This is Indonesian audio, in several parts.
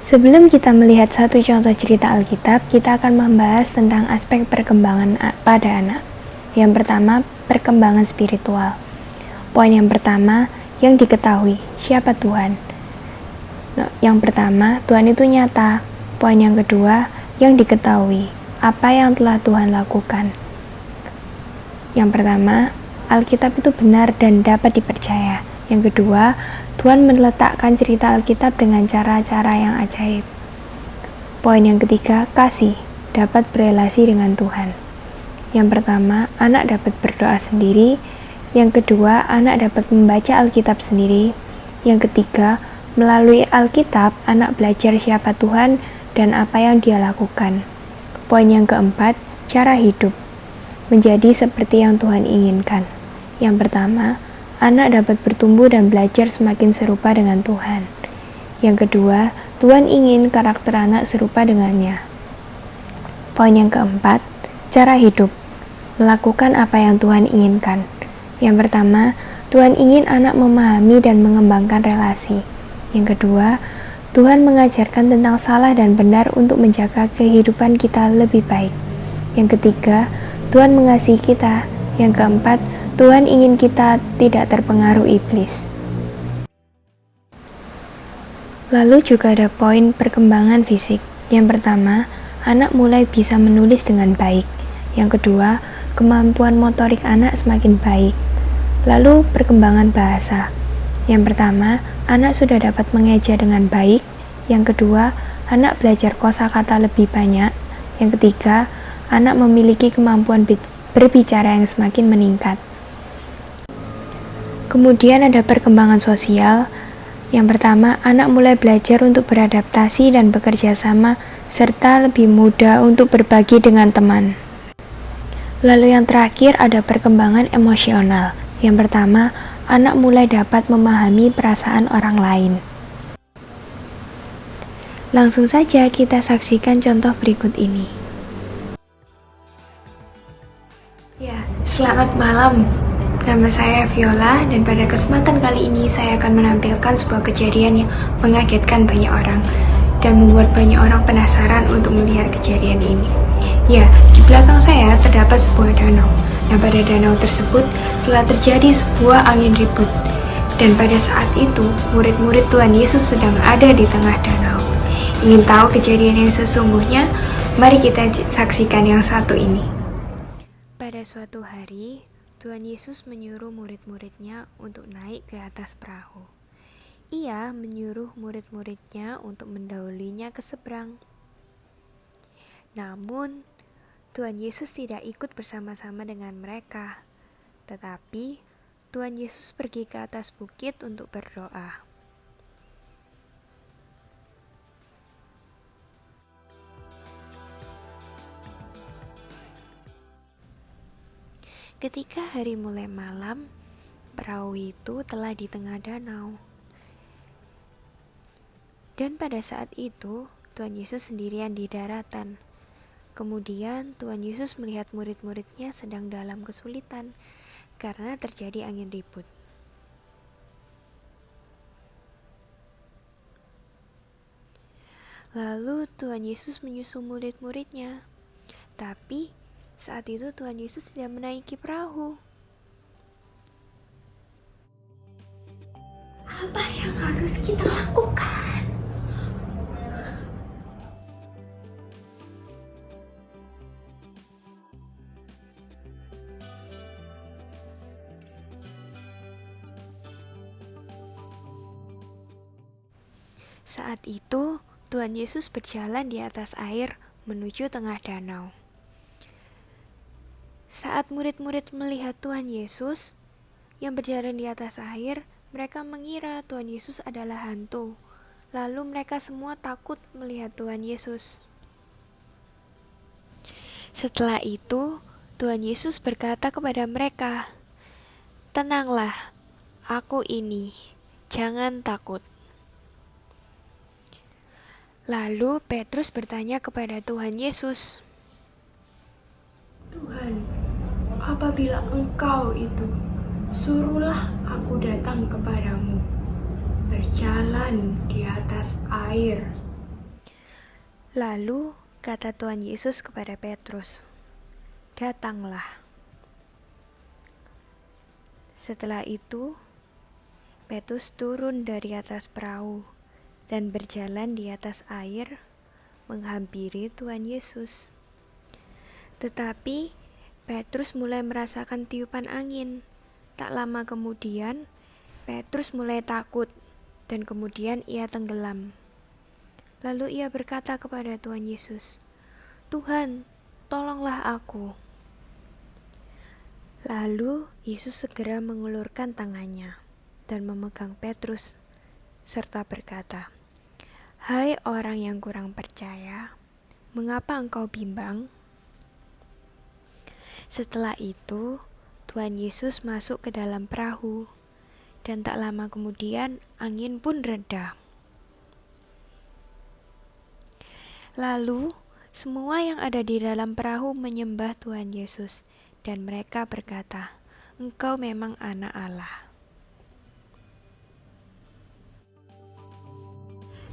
Sebelum kita melihat satu contoh cerita Alkitab, kita akan membahas tentang aspek perkembangan pada anak. Yang pertama, perkembangan spiritual. Poin yang pertama, yang diketahui, siapa Tuhan? Yang pertama, Tuhan itu nyata. Poin yang kedua, yang diketahui, apa yang telah Tuhan lakukan. Yang pertama, Alkitab itu benar dan dapat dipercaya. Yang kedua, Tuhan meletakkan cerita Alkitab dengan cara-cara yang ajaib. Poin yang ketiga, kasih dapat berelasi dengan Tuhan. Yang pertama, anak dapat berdoa sendiri. Yang kedua, anak dapat membaca Alkitab sendiri. Yang ketiga, melalui Alkitab, anak belajar siapa Tuhan dan apa yang Dia lakukan. Poin yang keempat, cara hidup menjadi seperti yang Tuhan inginkan. Yang pertama, anak dapat bertumbuh dan belajar semakin serupa dengan Tuhan. Yang kedua, Tuhan ingin karakter anak serupa dengannya. Poin yang keempat, cara hidup melakukan apa yang Tuhan inginkan. Yang pertama, Tuhan ingin anak memahami dan mengembangkan relasi. Yang kedua, Tuhan mengajarkan tentang salah dan benar untuk menjaga kehidupan kita lebih baik. Yang ketiga, Tuhan mengasihi kita. Yang keempat, Tuhan ingin kita tidak terpengaruh iblis. Lalu juga ada poin perkembangan fisik. Yang pertama, anak mulai bisa menulis dengan baik. Yang kedua, kemampuan motorik anak semakin baik. Lalu perkembangan bahasa. Yang pertama, anak sudah dapat mengeja dengan baik. Yang kedua, anak belajar kosakata lebih banyak. Yang ketiga, anak memiliki kemampuan berbicara yang semakin meningkat. Kemudian ada perkembangan sosial. Yang pertama, anak mulai belajar untuk beradaptasi dan bekerja sama, serta lebih mudah untuk berbagi dengan teman. Lalu yang terakhir ada perkembangan emosional. Yang pertama, anak mulai dapat memahami perasaan orang lain. Langsung saja kita saksikan contoh berikut ini. Ya, selamat malam. Nama saya Viola dan pada kesempatan kali ini saya akan menampilkan sebuah kejadian yang mengagetkan banyak orang dan membuat banyak orang penasaran untuk melihat kejadian ini. Ya, di belakang saya terdapat sebuah danau. Nah, pada danau tersebut telah terjadi sebuah angin ribut. Dan pada saat itu, murid-murid Tuhan Yesus sedang ada di tengah danau. Ingin tahu kejadian yang sesungguhnya? Mari kita saksikan yang satu ini. Pada suatu hari, Tuhan Yesus menyuruh murid-muridnya untuk naik ke atas perahu. Ia menyuruh murid-muridnya untuk mendahulinya ke seberang. Namun, Tuhan Yesus tidak ikut bersama-sama dengan mereka, tetapi Tuhan Yesus pergi ke atas bukit untuk berdoa. Ketika hari mulai malam, perahu itu telah di tengah danau. Dan pada saat itu, Tuhan Yesus sendirian di daratan. Kemudian Tuhan Yesus melihat murid-muridnya sedang dalam kesulitan karena terjadi angin ribut. Lalu Tuhan Yesus menyusul murid-muridnya. Tapi saat itu Tuhan Yesus tidak menaiki perahu. Apa yang harus kita lakukan? Saat itu, Tuhan Yesus berjalan di atas air menuju tengah danau. Saat murid-murid melihat Tuhan Yesus yang berjalan di atas air, mereka mengira Tuhan Yesus adalah hantu. Lalu mereka semua takut melihat Tuhan Yesus. Setelah itu, Tuhan Yesus berkata kepada mereka, "Tenanglah, aku ini, jangan takut." Lalu Petrus bertanya kepada Tuhan Yesus, Tuhan, apabila Engkau itu, suruhlah aku datang kepadamu, berjalan di atas air. Lalu kata Tuhan Yesus kepada Petrus, "Datanglah." Setelah itu, Petrus turun dari atas perahu dan berjalan di atas air menghampiri Tuhan Yesus. Tetapi Petrus mulai merasakan tiupan angin. Tak lama kemudian, Petrus mulai takut dan kemudian ia tenggelam. Lalu ia berkata kepada Tuhan Yesus, "Tuhan, tolonglah aku." Lalu Yesus segera mengulurkan tangannya dan memegang Petrus serta berkata, "Hai orang yang kurang percaya, mengapa engkau bimbang?" Setelah itu, Tuhan Yesus masuk ke dalam perahu, dan tak lama kemudian angin pun reda. Lalu, semua yang ada di dalam perahu menyembah Tuhan Yesus, dan mereka berkata, "Engkau memang Anak Allah."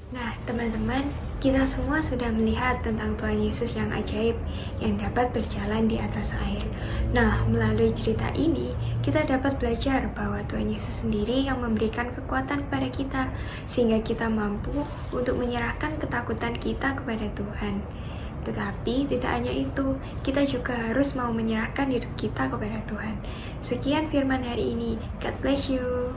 Nah, teman-teman, kita semua sudah melihat tentang Tuhan Yesus yang ajaib yang dapat berjalan di atas air. Nah, melalui cerita ini, kita dapat belajar bahwa Tuhan Yesus sendiri yang memberikan kekuatan kepada kita, sehingga kita mampu untuk menyerahkan ketakutan kita kepada Tuhan. Tetapi tidak hanya itu, kita juga harus mau menyerahkan hidup kita kepada Tuhan. Sekian firman hari ini. God bless you.